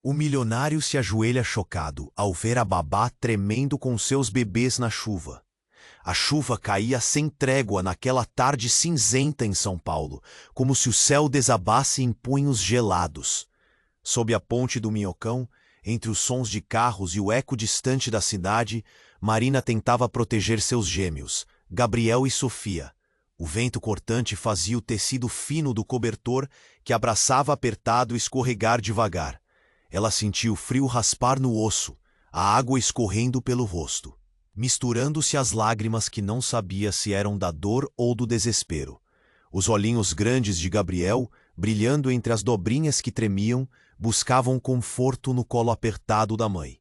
O milionário se ajoelha chocado ao ver a babá tremendo com seus bebês na chuva. A chuva caía sem trégua naquela tarde cinzenta em São Paulo, como se o céu desabasse em punhos gelados. Sob a ponte do Minhocão, entre os sons de carros e o eco distante da cidade, Marina tentava proteger seus gêmeos, Gabriel e Sofia. O vento cortante fazia o tecido fino do cobertor que abraçava apertado escorregar devagar. Ela sentia o frio raspar no osso, a água escorrendo pelo rosto, misturando-se às lágrimas que não sabia se eram da dor ou do desespero. Os olhinhos grandes de Gabriel, brilhando entre as dobrinhas que tremiam, buscavam conforto no colo apertado da mãe.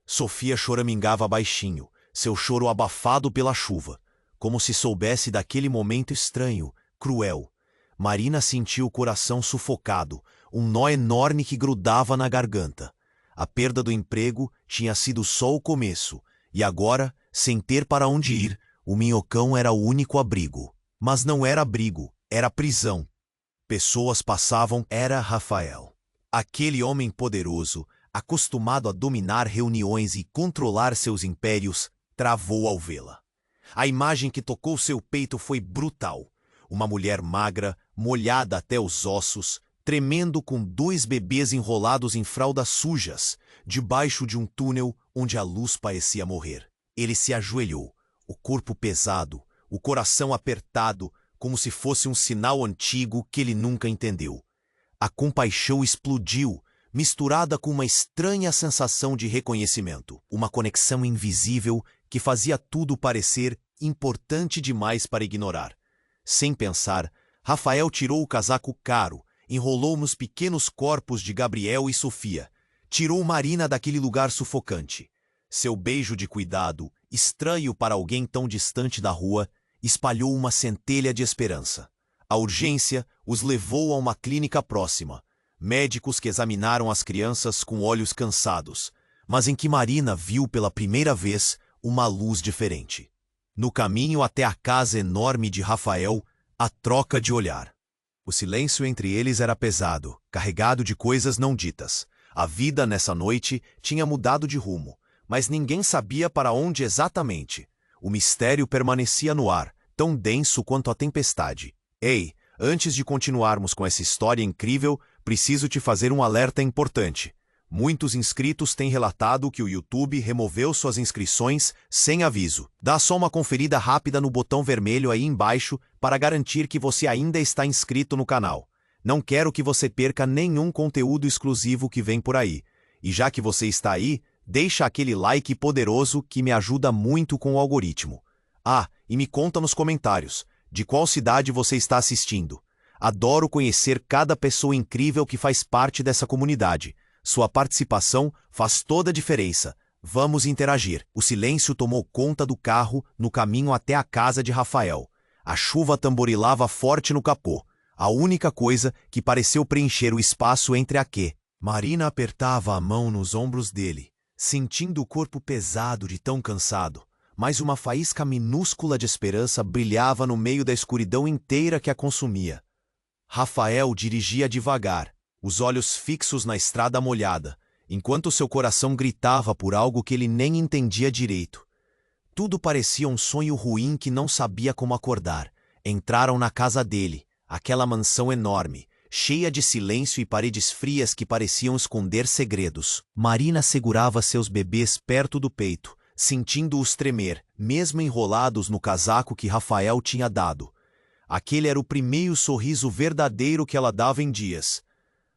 Sofia choramingava baixinho, seu choro abafado pela chuva, como se soubesse daquele momento estranho, cruel. Marina sentiu o coração sufocado, um nó enorme que grudava na garganta. A perda do emprego tinha sido só o começo, e agora, sem ter para onde ir, o Minhocão era o único abrigo. Mas não era abrigo, era prisão. Pessoas passavam, era Rafael. Aquele homem poderoso, acostumado a dominar reuniões e controlar seus impérios, travou ao vê-la. A imagem que tocou seu peito foi brutal. Uma mulher magra, molhada até os ossos, tremendo com 2 bebês enrolados em fraldas sujas, debaixo de um túnel onde a luz parecia morrer. Ele se ajoelhou, o corpo pesado, o coração apertado, como se fosse um sinal antigo que ele nunca entendeu. A compaixão explodiu, misturada com uma estranha sensação de reconhecimento, uma conexão invisível que fazia tudo parecer importante demais para ignorar. Sem pensar, Rafael tirou o casaco caro, enrolou nos pequenos corpos de Gabriel e Sofia, tirou Marina daquele lugar sufocante. Seu beijo de cuidado, estranho para alguém tão distante da rua, espalhou uma centelha de esperança. A urgência os levou a uma clínica próxima. Médicos que examinaram as crianças com olhos cansados, mas em que Marina viu pela primeira vez uma luz diferente. No caminho até a casa enorme de Rafael, a troca de olhar. O silêncio entre eles era pesado, carregado de coisas não ditas. A vida nessa noite tinha mudado de rumo, mas ninguém sabia para onde exatamente. O mistério permanecia no ar, tão denso quanto a tempestade. Ei, antes de continuarmos com essa história incrível, preciso te fazer um alerta importante. Muitos inscritos têm relatado que o YouTube removeu suas inscrições sem aviso. Dá só uma conferida rápida no botão vermelho aí embaixo para garantir que você ainda está inscrito no canal. Não quero que você perca nenhum conteúdo exclusivo que vem por aí. E já que você está aí, deixa aquele like poderoso que me ajuda muito com o algoritmo. Ah, e me conta nos comentários, de qual cidade você está assistindo. Adoro conhecer cada pessoa incrível que faz parte dessa comunidade. Sua participação faz toda a diferença. Vamos interagir. O silêncio tomou conta do carro no caminho até a casa de Rafael. A chuva tamborilava forte no capô. A única coisa que pareceu preencher o espaço entre a que. Marina apertava a mão nos ombros dele, sentindo o corpo pesado de tão cansado. Mas uma faísca minúscula de esperança brilhava no meio da escuridão inteira que a consumia. Rafael dirigia devagar, os olhos fixos na estrada molhada, enquanto seu coração gritava por algo que ele nem entendia direito. Tudo parecia um sonho ruim que não sabia como acordar. Entraram na casa dele, aquela mansão enorme, cheia de silêncio e paredes frias que pareciam esconder segredos. Marina segurava seus bebês perto do peito, sentindo-os tremer, mesmo enrolados no casaco que Rafael tinha dado. Aquele era o primeiro sorriso verdadeiro que ela dava em dias.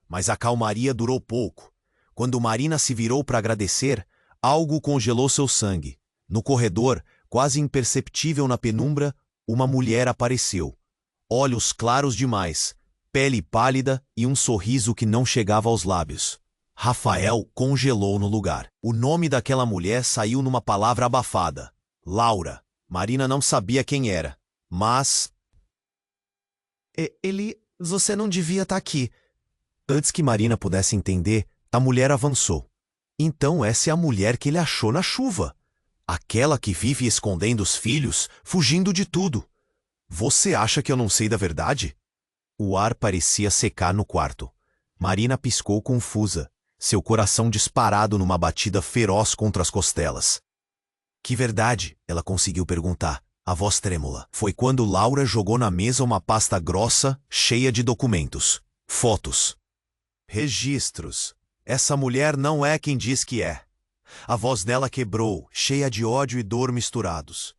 Mas a calmaria durou pouco. Quando Marina se virou para agradecer, algo congelou seu sangue. No corredor, quase imperceptível na penumbra, uma mulher apareceu. Olhos claros demais, pele pálida e um sorriso que não chegava aos lábios. Rafael congelou no lugar. O nome daquela mulher saiu numa palavra abafada. Laura. Marina não sabia quem era, mas... Você não devia estar aqui. Antes que Marina pudesse entender, a mulher avançou. Então essa é a mulher que ele achou na chuva. Aquela que vive escondendo os filhos, fugindo de tudo. Você acha que eu não sei da verdade? O ar parecia secar no quarto. Marina piscou confusa. seu coração disparado numa batida feroz contra as costelas. Que verdade? Ela conseguiu perguntar, a voz trêmula. Foi quando Laura jogou na mesa uma pasta grossa, cheia de documentos, fotos, registros. Essa mulher não é quem diz que é. A voz dela quebrou, cheia de ódio e dor misturados.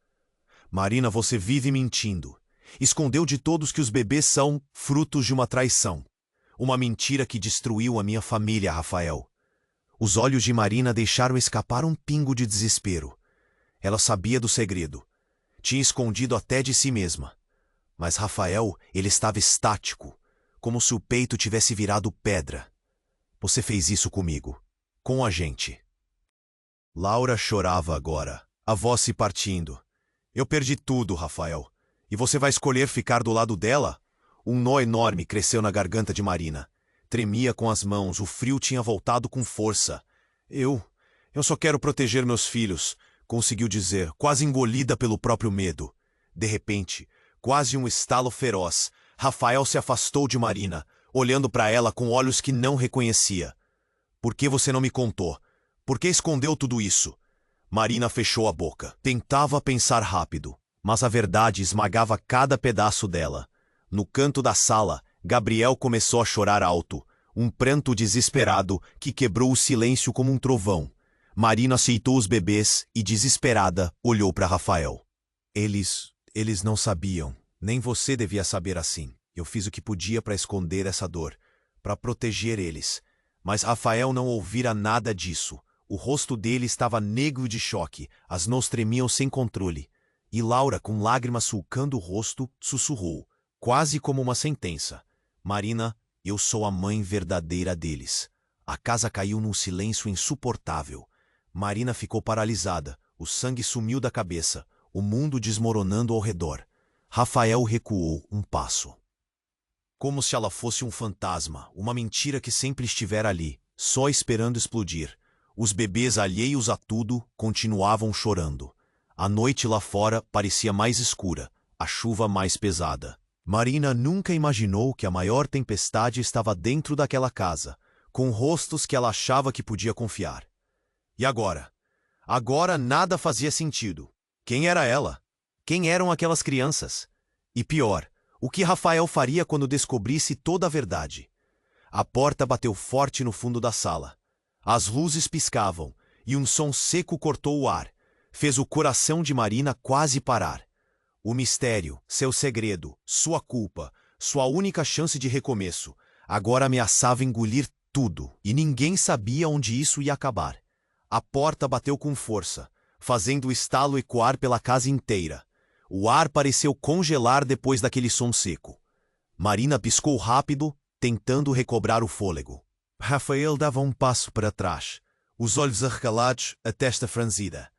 Marina, você vive mentindo. Escondeu de todos que os bebês são frutos de uma traição. Uma mentira que destruiu a minha família, Rafael. Os olhos de Marina deixaram escapar um pingo de desespero. Ela sabia do segredo. Tinha escondido até de si mesma. Mas Rafael, ele estava estático, como se o peito tivesse virado pedra. Você fez isso comigo, com a gente. Laura chorava agora, a voz se partindo. Eu perdi tudo, Rafael. E você vai escolher ficar do lado dela? Um nó enorme cresceu na garganta de Marina. Tremia com as mãos, o frio tinha voltado com força. Eu só quero proteger meus filhos, conseguiu dizer, quase engolida pelo próprio medo. De repente, quase um estalo feroz, Rafael se afastou de Marina, olhando para ela com olhos que não reconhecia. Por que você não me contou? Por que escondeu tudo isso? Marina fechou a boca. Tentava pensar rápido, mas a verdade esmagava cada pedaço dela. No canto da sala, Gabriel começou a chorar alto, um pranto desesperado que quebrou o silêncio como um trovão. Marina aceitou os bebês e, desesperada, olhou para Rafael. Eles não sabiam. Nem você devia saber assim. Eu fiz o que podia para esconder essa dor, para proteger eles. Mas Rafael não ouvira nada disso. O rosto dele estava negro de choque, as mãos tremiam sem controle. E Laura, com lágrimas sulcando o rosto, sussurrou, quase como uma sentença. Marina, eu sou a mãe verdadeira deles. A casa caiu num silêncio insuportável. Marina ficou paralisada, o sangue sumiu da cabeça, o mundo desmoronando ao redor. Rafael recuou um passo. Como se ela fosse um fantasma, uma mentira que sempre estivera ali, só esperando explodir. Os bebês, alheios a tudo, continuavam chorando. A noite lá fora parecia mais escura, a chuva mais pesada. Marina nunca imaginou que a maior tempestade estava dentro daquela casa, com rostos que ela achava que podia confiar. E agora? Agora nada fazia sentido. Quem era ela? Quem eram aquelas crianças? E pior, o que Rafael faria quando descobrisse toda a verdade? A porta bateu forte no fundo da sala. As luzes piscavam, e um som seco cortou o ar. Fez o coração de Marina quase parar. O mistério, seu segredo, sua culpa, sua única chance de recomeço, agora ameaçava engolir tudo, e ninguém sabia onde isso ia acabar. A porta bateu com força, fazendo o estalo ecoar pela casa inteira. O ar pareceu congelar depois daquele som seco. Marina piscou rápido, tentando recobrar o fôlego. Rafael dava um passo para trás, os olhos arregalados, a testa franzida.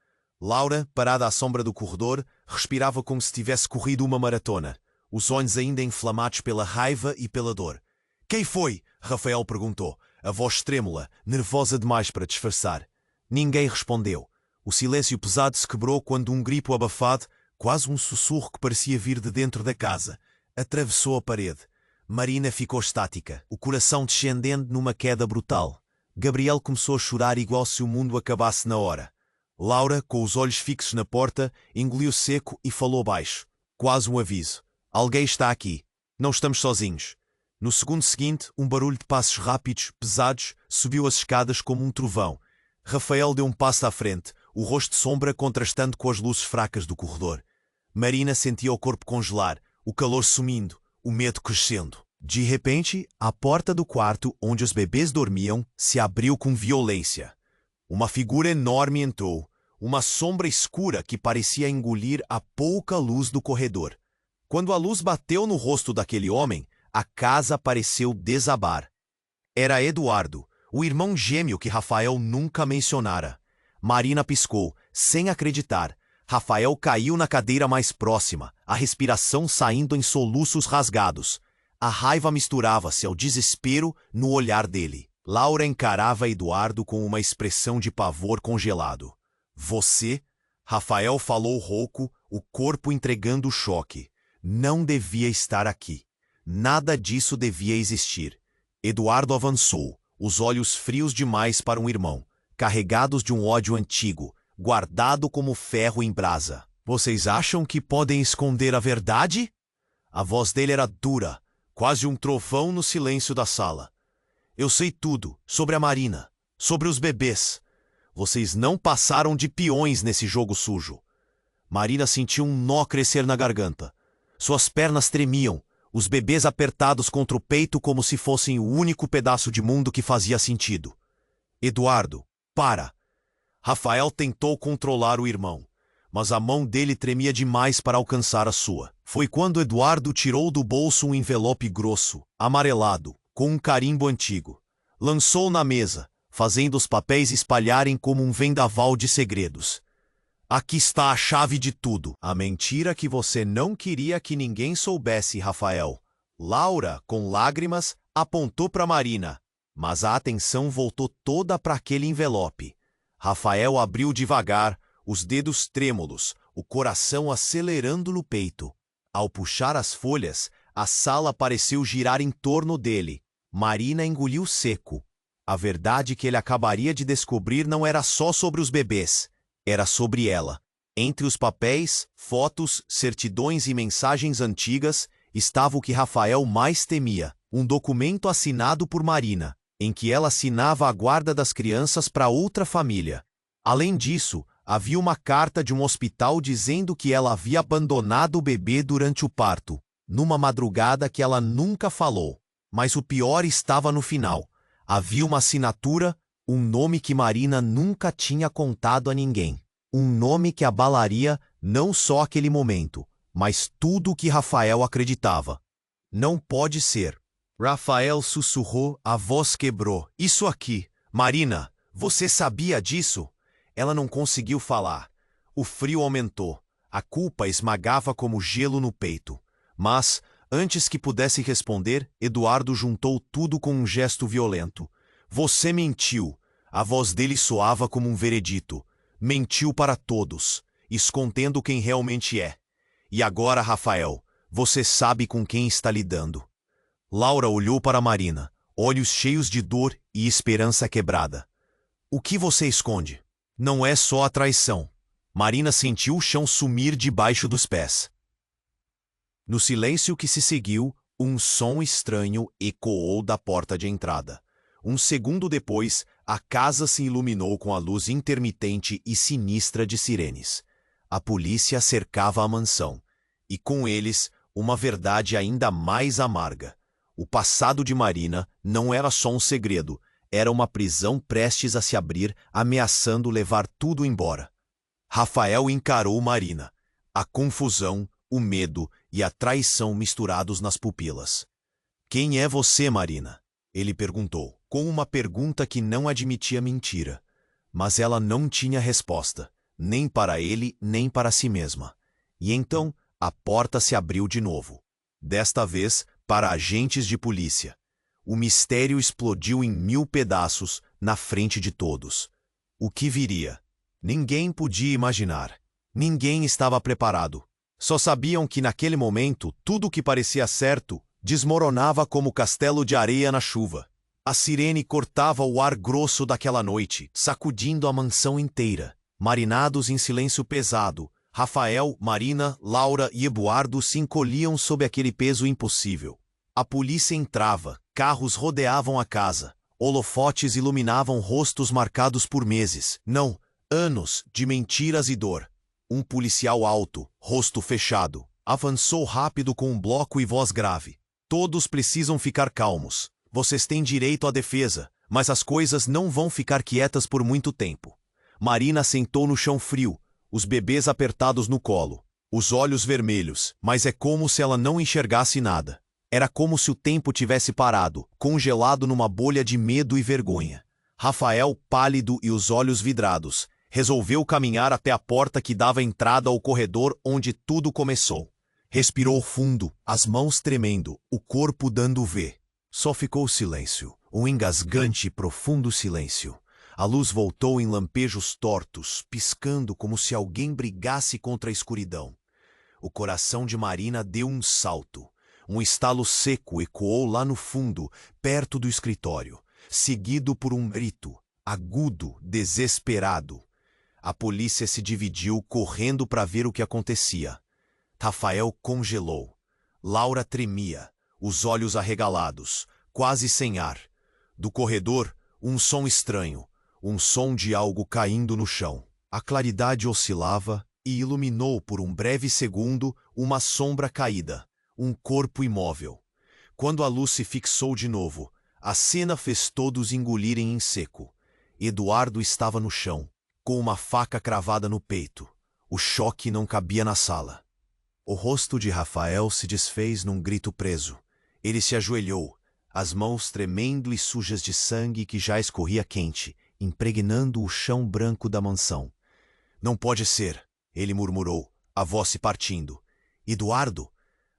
Laura, parada à sombra do corredor, respirava como se tivesse corrido uma maratona, os olhos ainda inflamados pela raiva e pela dor. Quem foi? Rafael perguntou, a voz trêmula, nervosa demais para disfarçar. Ninguém respondeu. O silêncio pesado se quebrou quando um grito abafado, quase um sussurro que parecia vir de dentro da casa, atravessou a parede. Marina ficou estática, o coração descendendo numa queda brutal. Gabriel começou a chorar igual se o mundo acabasse na hora. Laura, com os olhos fixos na porta, engoliu seco e falou baixo. Quase um aviso. Alguém está aqui. Não estamos sozinhos. No segundo seguinte, um barulho de passos rápidos, pesados, subiu as escadas como um trovão. Rafael deu um passo à frente, o rosto de sombra contrastando com as luzes fracas do corredor. Marina sentia o corpo congelar, o calor sumindo, o medo crescendo. De repente, a porta do quarto onde os bebês dormiam se abriu com violência. Uma figura enorme entrou, uma sombra escura que parecia engolir a pouca luz do corredor. Quando a luz bateu no rosto daquele homem, a casa pareceu desabar. Era Eduardo, o irmão gêmeo que Rafael nunca mencionara. Marina piscou, sem acreditar. Rafael caiu na cadeira mais próxima, a respiração saindo em soluços rasgados. A raiva misturava-se ao desespero no olhar dele. Laura encarava Eduardo com uma expressão de pavor congelado. Você? Rafael falou rouco, o corpo entregando o choque. Não devia estar aqui. Nada disso devia existir. Eduardo avançou, os olhos frios demais para um irmão, carregados de um ódio antigo, guardado como ferro em brasa. Vocês acham que podem esconder a verdade? A voz dele era dura, quase um trovão no silêncio da sala. Eu sei tudo, sobre a Marina, sobre os bebês. Vocês não passaram de peões nesse jogo sujo. Marina sentiu um nó crescer na garganta. Suas pernas tremiam, os bebês apertados contra o peito como se fossem o único pedaço de mundo que fazia sentido. Eduardo, para! Rafael tentou controlar o irmão, mas a mão dele tremia demais para alcançar a sua. Foi quando Eduardo tirou do bolso um envelope grosso, amarelado, com um carimbo antigo. Lançou na mesa, fazendo os papéis espalharem como um vendaval de segredos. Aqui está a chave de tudo. A mentira que você não queria que ninguém soubesse, Rafael. Laura, com lágrimas, apontou para Marina, mas a atenção voltou toda para aquele envelope. Rafael abriu devagar, os dedos trêmulos, o coração acelerando no peito. Ao puxar as folhas, a sala pareceu girar em torno dele. Marina engoliu seco. A verdade que ele acabaria de descobrir não era só sobre os bebês. Era sobre ela. Entre os papéis, fotos, certidões e mensagens antigas, estava o que Rafael mais temia, um documento assinado por Marina, em que ela assinava a guarda das crianças para outra família. Além disso, havia uma carta de um hospital dizendo que ela havia abandonado o bebê durante o parto, numa madrugada que ela nunca falou. Mas o pior estava no final. Havia uma assinatura, um nome que Marina nunca tinha contado a ninguém. Um nome que abalaria não só aquele momento, mas tudo o que Rafael acreditava. Não pode ser. Rafael sussurrou, a voz quebrou. Isso aqui. Marina, você sabia disso? Ela não conseguiu falar. O frio aumentou. A culpa esmagava como gelo no peito. Mas, antes que pudesse responder, Eduardo juntou tudo com um gesto violento. Você mentiu. A voz dele soava como um veredito. Mentiu para todos, escondendo quem realmente é. E agora, Rafael, você sabe com quem está lidando. Laura olhou para Marina, olhos cheios de dor e esperança quebrada. O que você esconde? Não é só a traição. Marina sentiu o chão sumir debaixo dos pés. No silêncio que se seguiu, um som estranho ecoou da porta de entrada. Um segundo depois, a casa se iluminou com a luz intermitente e sinistra de sirenes. A polícia cercava a mansão, e com eles, uma verdade ainda mais amarga. O passado de Marina não era só um segredo, era uma prisão prestes a se abrir, ameaçando levar tudo embora. Rafael encarou Marina. A confusão, o medo e a traição misturados nas pupilas. Quem é você, Marina? Ele perguntou, com uma pergunta que não admitia mentira. Mas ela não tinha resposta, nem para ele, nem para si mesma. E então, a porta se abriu de novo. Desta vez, para agentes de polícia. O mistério explodiu em 1000 pedaços na frente de todos. O que viria? Ninguém podia imaginar. Ninguém estava preparado. Só sabiam que naquele momento, tudo o que parecia certo desmoronava como castelo de areia na chuva. A sirene cortava o ar grosso daquela noite, sacudindo a mansão inteira. Marinados em silêncio pesado, Rafael, Marina, Laura e Eduardo se encolhiam sob aquele peso impossível. A polícia entrava, carros rodeavam a casa, holofotes iluminavam rostos marcados por meses, não, anos de mentiras e dor. Um policial alto, rosto fechado, avançou rápido com um bloco e voz grave. Todos precisam ficar calmos. Vocês têm direito à defesa, mas as coisas não vão ficar quietas por muito tempo. Marina sentou no chão frio, os bebês apertados no colo, os olhos vermelhos, mas é como se ela não enxergasse nada. Era como se o tempo tivesse parado, congelado numa bolha de medo e vergonha. Rafael, pálido e os olhos vidrados, resolveu caminhar até a porta que dava entrada ao corredor onde tudo começou. Respirou fundo, as mãos tremendo, o corpo dando V. Só ficou silêncio, um engasgante e profundo silêncio. A luz voltou em lampejos tortos, piscando como se alguém brigasse contra a escuridão. O coração de Marina deu um salto. Um estalo seco ecoou lá no fundo, perto do escritório. seguido por um grito agudo, desesperado. A polícia se dividiu, correndo para ver o que acontecia. Rafael congelou. Laura tremia, os olhos arregalados, quase sem ar. Do corredor, um som estranho, um som de algo caindo no chão. A claridade oscilava e iluminou por um breve segundo uma sombra caída, um corpo imóvel. Quando a luz se fixou de novo, a cena fez todos engolirem em seco. Eduardo estava no chão, com uma faca cravada no peito. O choque não cabia na sala. O rosto de Rafael se desfez num grito preso. Ele se ajoelhou, as mãos tremendo e sujas de sangue que já escorria quente, impregnando o chão branco da mansão. Não pode ser, ele murmurou, a voz se partindo. Eduardo?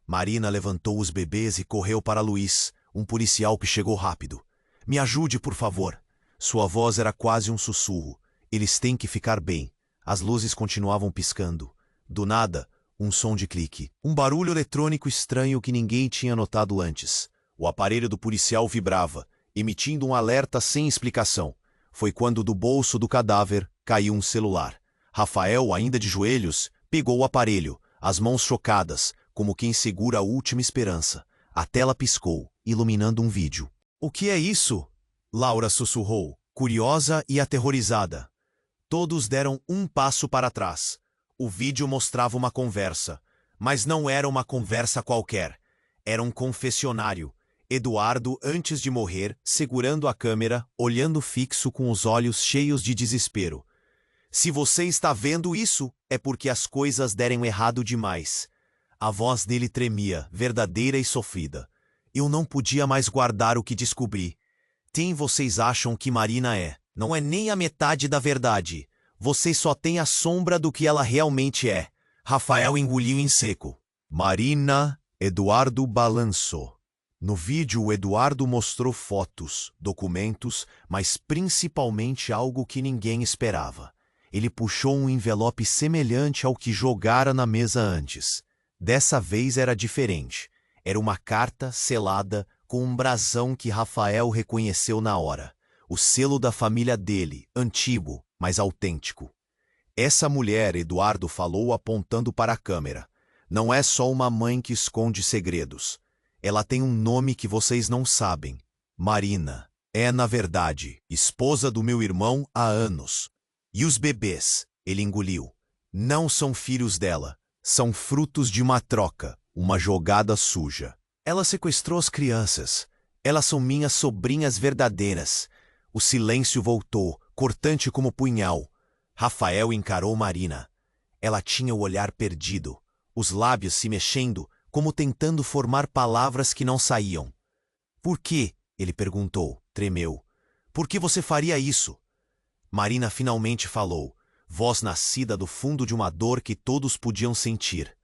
Marina levantou os bebês e correu para Luiz, um policial que chegou rápido. Me ajude, por favor. Sua voz era quase um sussurro. Eles têm que ficar bem. As luzes continuavam piscando. Do nada, um som de clique. Um barulho eletrônico estranho que ninguém tinha notado antes. O aparelho do policial vibrava, emitindo um alerta sem explicação. Foi quando do bolso do cadáver caiu um celular. Rafael, ainda de joelhos, pegou o aparelho, as mãos chocadas, como quem segura a última esperança. A tela piscou, iluminando um vídeo. O que é isso? Laura sussurrou, curiosa e aterrorizada. Todos deram um passo para trás. O vídeo mostrava uma conversa, mas não era uma conversa qualquer. Era um confessionário. Eduardo, antes de morrer, segurando a câmera, olhando fixo com os olhos cheios de desespero. Se você está vendo isso, é porque as coisas deram errado demais. A voz dele tremia, verdadeira e sofrida. Eu não podia mais guardar o que descobri. Quem vocês acham que Marina é? Não é nem a metade da verdade. Vocês só têm a sombra do que ela realmente é. Rafael engoliu em seco. Marina, Eduardo balançou. No vídeo, o Eduardo mostrou fotos, documentos, mas principalmente algo que ninguém esperava. Ele puxou um envelope semelhante ao que jogara na mesa antes. Dessa vez era diferente. Era uma carta selada com um brasão que Rafael reconheceu na hora. O selo da família dele, antigo, mas autêntico. Essa mulher, Eduardo falou apontando para a câmera. Não é só uma mãe que esconde segredos. Ela tem um nome que vocês não sabem. Marina. É, na verdade, esposa do meu irmão há anos. E os bebês, ele engoliu, não são filhos dela. São frutos de uma troca, uma jogada suja. Ela sequestrou as crianças. Elas são minhas sobrinhas verdadeiras. O silêncio voltou, cortante como punhal. Rafael encarou Marina. Ela tinha o olhar perdido, os lábios se mexendo, como tentando formar palavras que não saíam. Por quê? Ele perguntou, tremeu. Por que você faria isso? Marina finalmente falou, voz nascida do fundo de uma dor que todos podiam sentir.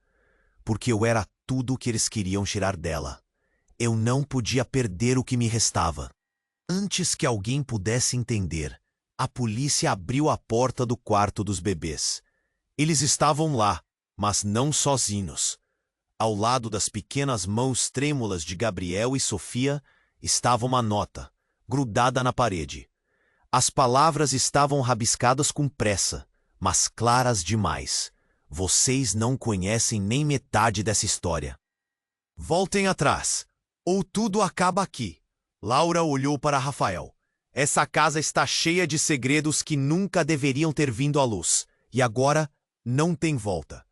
Porque eu era tudo o que eles queriam tirar dela. Eu não podia perder o que me restava. Antes que alguém pudesse entender, a polícia abriu a porta do quarto dos bebês. Eles estavam lá, mas não sozinhos. Ao lado das pequenas mãos trêmulas de Gabriel e Sofia, estava uma nota, grudada na parede. As palavras estavam rabiscadas com pressa, mas claras demais. Vocês não conhecem nem metade dessa história. Voltem atrás, ou tudo acaba aqui. Laura olhou para Rafael. Essa casa está cheia de segredos que nunca deveriam ter vindo à luz, e agora não tem volta.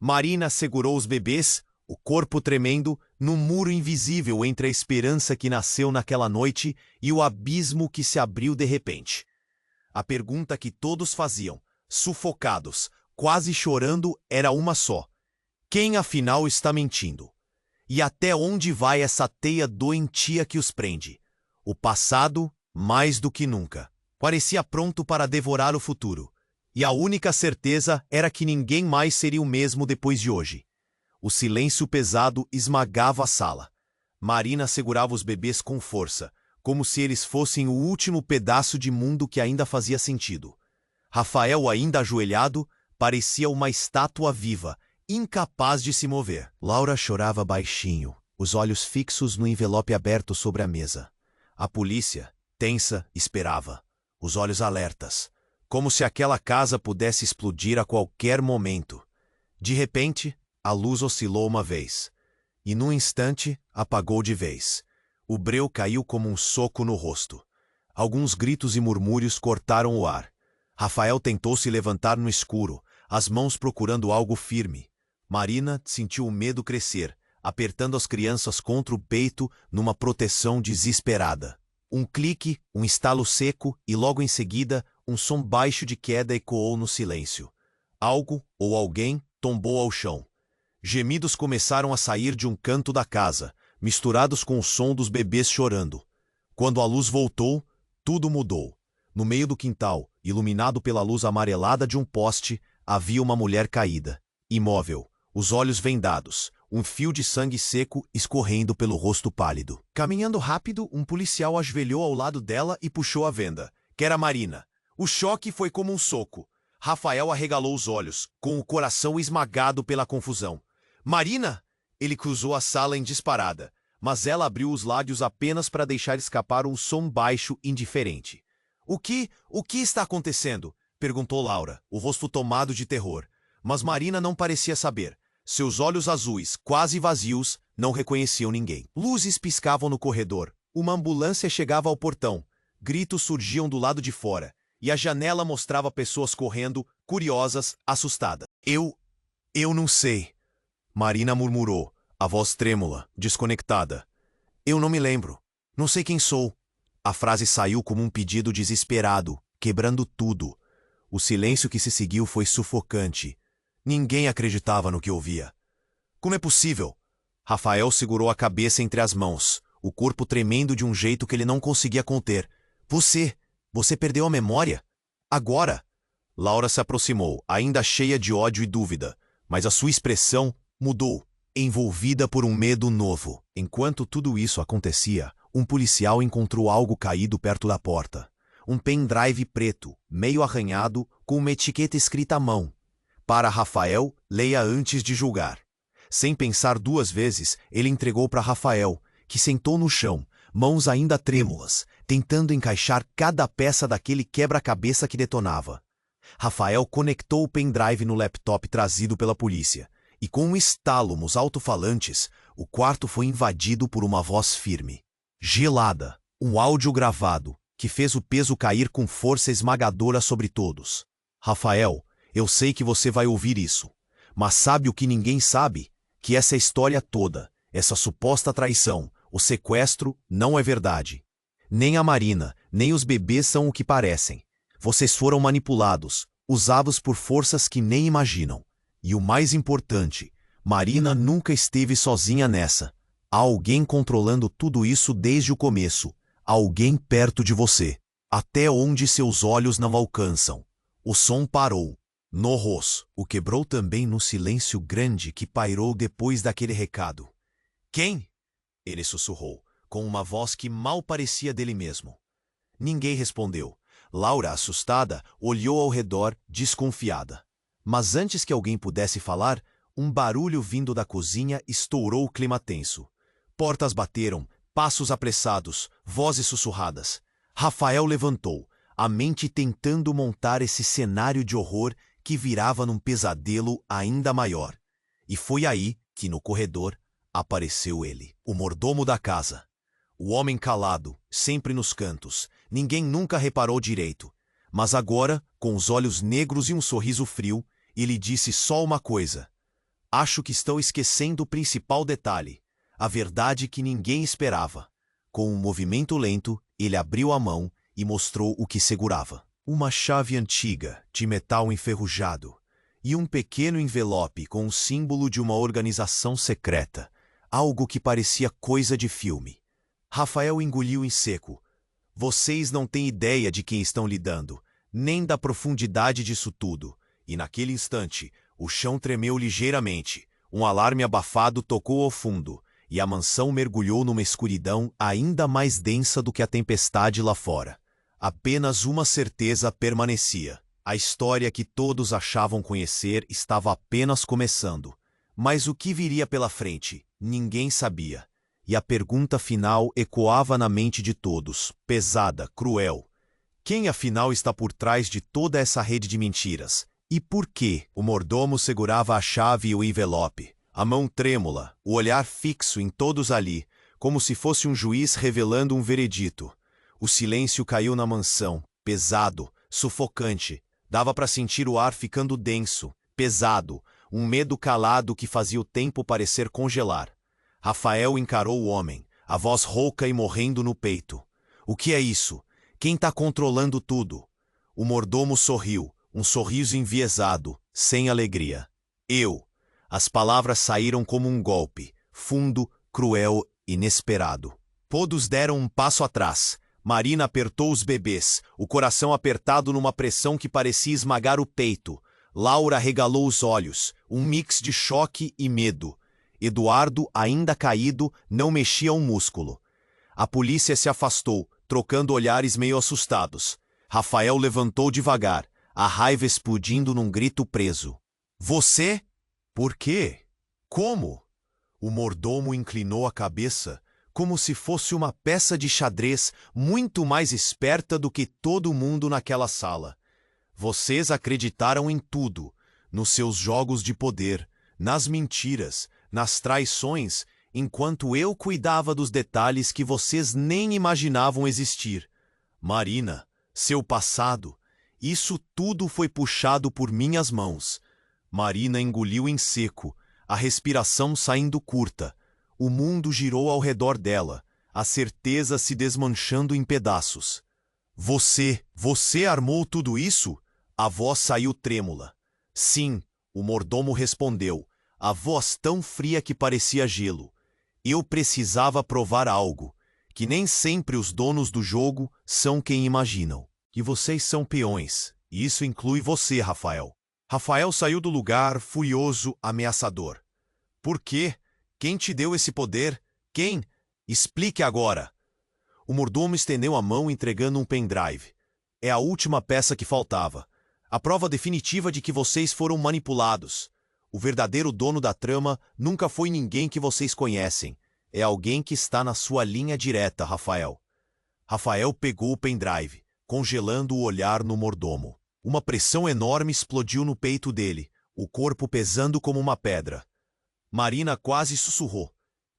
Marina segurou os bebês, o corpo tremendo, no muro invisível entre a esperança que nasceu naquela noite e o abismo que se abriu de repente. A pergunta que todos faziam, sufocados, quase chorando, era uma só. Quem afinal está mentindo? E até onde vai essa teia doentia que os prende? O passado, mais do que nunca, parecia pronto para devorar o futuro. E a única certeza era que ninguém mais seria o mesmo depois de hoje. O silêncio pesado esmagava a sala. Marina segurava os bebês com força, como se eles fossem o último pedaço de mundo que ainda fazia sentido. Rafael, ainda ajoelhado, parecia uma estátua viva, incapaz de se mover. Laura chorava baixinho, os olhos fixos no envelope aberto sobre a mesa. A polícia, Tensa, esperava, os olhos alertas, como se aquela casa pudesse explodir a qualquer momento. De repente, a luz oscilou uma vez, e num instante apagou de vez. O breu caiu como um soco no rosto. Alguns gritos e murmúrios cortaram o ar. Rafael tentou se levantar no escuro, as mãos procurando algo firme. Marina sentiu o medo crescer, apertando as crianças contra o peito numa proteção desesperada. Um clique, um estalo seco e logo em seguida um som baixo de queda ecoou no silêncio. Algo ou alguém tombou ao chão. Gemidos começaram a sair de um canto da casa, misturados com o som dos bebês chorando. Quando a luz voltou, tudo mudou. No meio do quintal, iluminado pela luz amarelada de um poste, havia uma mulher caída, imóvel, os olhos vendados, um fio de sangue seco escorrendo pelo rosto pálido. Caminhando rápido, um policial ajoelhou ao lado dela e puxou a venda. Que era Marina. O choque foi como um soco. Rafael arregalou os olhos, com o coração esmagado pela confusão. Marina! Ele cruzou a sala em disparada, mas ela abriu os lábios apenas para deixar escapar um som baixo indiferente. O que está acontecendo? Perguntou Laura, o rosto tomado de terror. Mas Marina não parecia saber. Seus olhos azuis, quase vazios, não reconheciam ninguém. Luzes piscavam no corredor. Uma ambulância chegava ao portão. Gritos surgiam do lado de fora. E a janela mostrava pessoas correndo, curiosas, assustadas. Eu não sei. Marina murmurou, a voz trêmula, desconectada. Eu não me lembro. Não sei quem sou. A frase saiu como um pedido desesperado, quebrando tudo. O silêncio que se seguiu foi sufocante. Ninguém acreditava no que ouvia. Como é possível? Rafael segurou a cabeça entre as mãos, o corpo tremendo de um jeito que ele não conseguia conter. Você perdeu a memória? Agora? Laura se aproximou, ainda cheia de ódio e dúvida, mas a sua expressão mudou, envolvida por um medo novo. Enquanto tudo isso acontecia, um policial encontrou algo caído perto da porta. Um pendrive preto, meio arranhado, com uma etiqueta escrita à mão. Para Rafael, leia antes de julgar. Sem pensar duas vezes, ele entregou para Rafael, que sentou no chão, mãos ainda trêmulas, tentando encaixar cada peça daquele quebra-cabeça que detonava. Rafael conectou o pendrive no laptop trazido pela polícia, e com um estalo nos alto-falantes, o quarto foi invadido por uma voz firme, gelada, um áudio gravado, que fez o peso cair com força esmagadora sobre todos. Rafael, eu sei que você vai ouvir isso, mas sabe o que ninguém sabe? Que essa história toda, essa suposta traição, o sequestro, não é verdade. Nem a Marina, nem os bebês são o que parecem. Vocês foram manipulados, usados por forças que nem imaginam. E o mais importante, Marina nunca esteve sozinha nessa. Há alguém controlando tudo isso desde o começo. Alguém perto de você, até onde seus olhos não alcançam. O som parou. Norros o quebrou também no silêncio grande que pairou depois daquele recado. Quem? Ele sussurrou, com uma voz que mal parecia dele mesmo. Ninguém respondeu. Laura, assustada, olhou ao redor, desconfiada. Mas antes que alguém pudesse falar, um barulho vindo da cozinha estourou o clima tenso. Portas bateram, passos apressados, vozes sussurradas. Rafael levantou, a mente tentando montar esse cenário de horror que virava num pesadelo ainda maior. E foi aí que, no corredor, apareceu ele, o mordomo da casa. O homem calado, sempre nos cantos, ninguém nunca reparou direito. Mas agora, com os olhos negros e um sorriso frio, ele disse só uma coisa. Acho que estão esquecendo o principal detalhe, a verdade que ninguém esperava. Com um movimento lento, ele abriu a mão e mostrou o que segurava. Uma chave antiga, de metal enferrujado, e um pequeno envelope com o símbolo de uma organização secreta, algo que parecia coisa de filme. Rafael engoliu em seco. Vocês não têm ideia de quem estão lidando, nem da profundidade disso tudo. E naquele instante, o chão tremeu ligeiramente, um alarme abafado tocou ao fundo, e a mansão mergulhou numa escuridão ainda mais densa do que a tempestade lá fora. Apenas uma certeza permanecia. A história que todos achavam conhecer estava apenas começando. Mas o que viria pela frente, ninguém sabia. e a pergunta final ecoava na mente de todos, pesada, cruel. Quem afinal está por trás de toda essa rede de mentiras? E por quê? O mordomo segurava a chave e o envelope, a mão trêmula, o olhar fixo em todos ali, como se fosse um juiz revelando um veredito. O silêncio caiu na mansão, pesado, sufocante. Dava para sentir o ar ficando denso, pesado, um medo calado que fazia o tempo parecer congelar. Rafael encarou o homem, a voz rouca e morrendo no peito. O que é isso? Quem está controlando tudo? O mordomo sorriu, um sorriso enviesado, sem alegria. Eu. As palavras saíram como um golpe, fundo, cruel, inesperado. Todos deram um passo atrás. Marina apertou os bebês, o coração apertado numa pressão que parecia esmagar o peito. Laura regalou os olhos, um mix de choque e medo. Eduardo, ainda caído, não mexia um músculo. A polícia se afastou, trocando olhares meio assustados. Rafael levantou devagar, a raiva explodindo num grito preso. Você? Por quê? Como? O mordomo inclinou a cabeça, como se fosse uma peça de xadrez muito mais esperta do que todo mundo naquela sala. Vocês acreditaram em tudo, nos seus jogos de poder, nas mentiras, nas traições, enquanto eu cuidava dos detalhes que vocês nem imaginavam existir. Marina, seu passado, isso tudo foi puxado por minhas mãos. Marina engoliu em seco, a respiração saindo curta. O mundo girou ao redor dela, a certeza se desmanchando em pedaços. Você armou tudo isso? A voz saiu trêmula. Sim, o mordomo respondeu, a voz tão fria que parecia gelo. Eu precisava provar algo, que nem sempre os donos do jogo são quem imaginam. Que vocês são peões, e isso inclui você, Rafael. Rafael saiu do lugar, furioso, ameaçador. Por quê? Quem te deu esse poder? Quem? Explique agora. O mordomo estendeu a mão entregando um pendrive. É a última peça que faltava. A prova definitiva de que vocês foram manipulados. O verdadeiro dono da trama nunca foi ninguém que vocês conhecem. É alguém que está na sua linha direta, Rafael. Rafael pegou o pendrive, congelando o olhar no mordomo. Uma pressão enorme explodiu no peito dele, o corpo pesando como uma pedra. Marina quase sussurrou.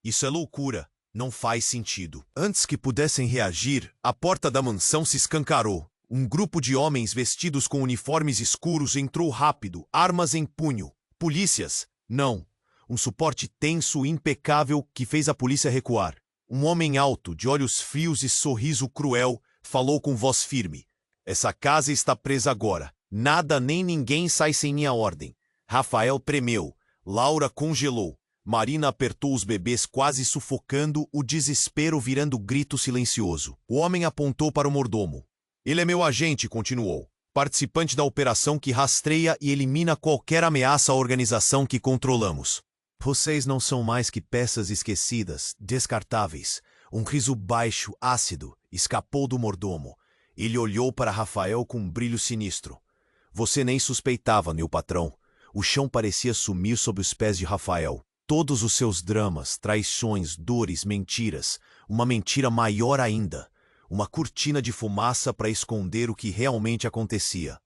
Isso é loucura. Não faz sentido. Antes que pudessem reagir, a porta da mansão se escancarou. Um grupo de homens vestidos com uniformes escuros entrou rápido, armas em punho. Polícias? Não. Um suporte tenso e impecável que fez a polícia recuar. Um homem alto, de olhos frios e sorriso cruel, falou com voz firme. Essa casa está presa agora. Nada nem ninguém sai sem minha ordem. Rafael tremeu. Laura congelou. Marina apertou os bebês quase sufocando, o desespero virando grito silencioso. O homem apontou para o mordomo. Ele é meu agente, continuou. Participante da operação que rastreia e elimina qualquer ameaça à organização que controlamos. Vocês não são mais que peças esquecidas, descartáveis. Um riso baixo, ácido, escapou do mordomo. Ele olhou para Rafael com um brilho sinistro. Você nem suspeitava, meu patrão. O chão parecia sumir sob os pés de Rafael. Todos os seus dramas, traições, dores, mentiras. Uma mentira maior ainda. Uma cortina de fumaça para esconder o que realmente acontecia.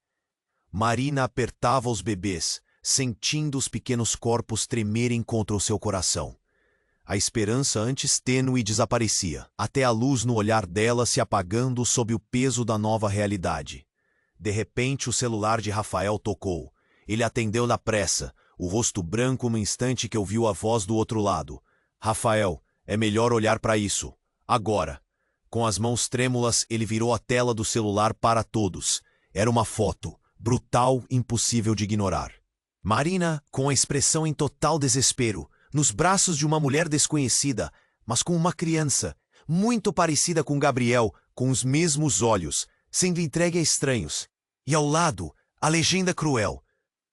Marina apertava os bebês, sentindo os pequenos corpos tremerem contra o seu coração. A esperança antes tênue desaparecia, até a luz no olhar dela se apagando sob o peso da nova realidade. De repente o celular de Rafael tocou. Ele atendeu na pressa, o rosto branco no instante que ouviu a voz do outro lado. Rafael, é melhor olhar para isso. Agora. Com as mãos trêmulas, ele virou a tela do celular para todos. Era uma foto, brutal, impossível de ignorar. Marina, com a expressão em total desespero, nos braços de uma mulher desconhecida, mas com uma criança, muito parecida com Gabriel, com os mesmos olhos, sendo entregue a estranhos. E ao lado, a legenda cruel.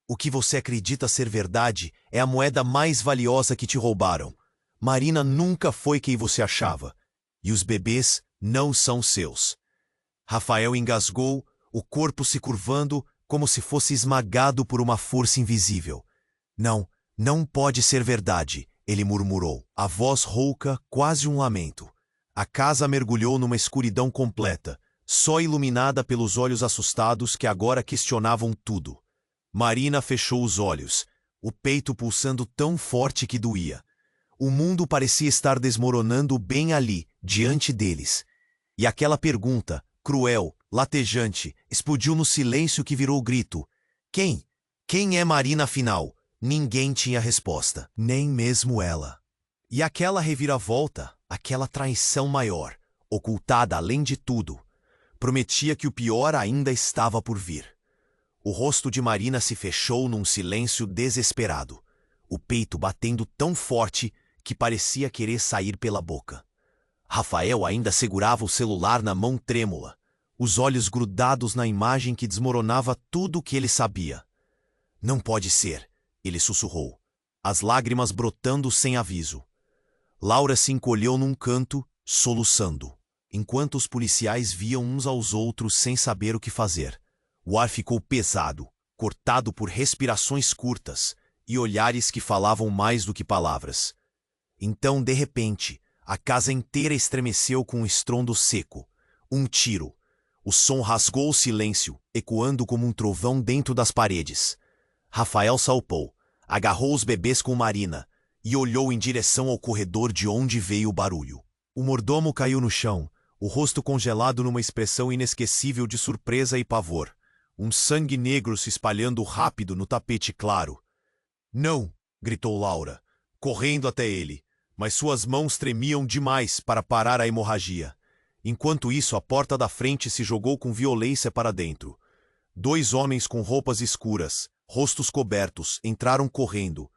O que você acredita ser verdade é a moeda mais valiosa que te roubaram. Marina nunca foi quem você achava. E os bebês não são seus. Rafael engasgou, o corpo se curvando como se fosse esmagado por uma força invisível. Não pode ser verdade. ele murmurou, a voz rouca, quase um lamento. A casa mergulhou numa escuridão completa, só iluminada pelos olhos assustados que agora questionavam tudo. Marina fechou os olhos, o peito pulsando tão forte que doía. O mundo parecia estar desmoronando bem ali, diante deles. E aquela pergunta, cruel, latejante, explodiu no silêncio que virou grito. Quem? Quem é Marina afinal? Ninguém tinha resposta, nem mesmo ela. E aquela reviravolta, aquela traição maior, ocultada além de tudo, prometia que o pior ainda estava por vir. O rosto de Marina se fechou num silêncio desesperado, o peito batendo tão forte que parecia querer sair pela boca. Rafael ainda segurava o celular na mão trêmula, os olhos grudados na imagem que desmoronava tudo o que ele sabia. Não pode ser, ele sussurrou, as lágrimas brotando sem aviso. Laura se encolheu num canto, soluçando, enquanto os policiais viam uns aos outros sem saber o que fazer. O ar ficou pesado, cortado por respirações curtas e olhares que falavam mais do que palavras. Então, de repente, a casa inteira estremeceu com um estrondo seco. Um tiro. O som rasgou o silêncio, ecoando como um trovão dentro das paredes. Rafael salpou, agarrou os bebês com Marina e olhou em direção ao corredor de onde veio o barulho. O mordomo caiu no chão, o rosto congelado numa expressão inesquecível de surpresa e pavor. Um sangue negro se espalhando rápido no tapete claro. Não! Gritou Laura, correndo até ele, mas suas mãos tremiam demais para parar a hemorragia. Enquanto isso, a porta da frente se jogou com violência para dentro. 2 homens com roupas escuras, rostos cobertos, entraram correndo.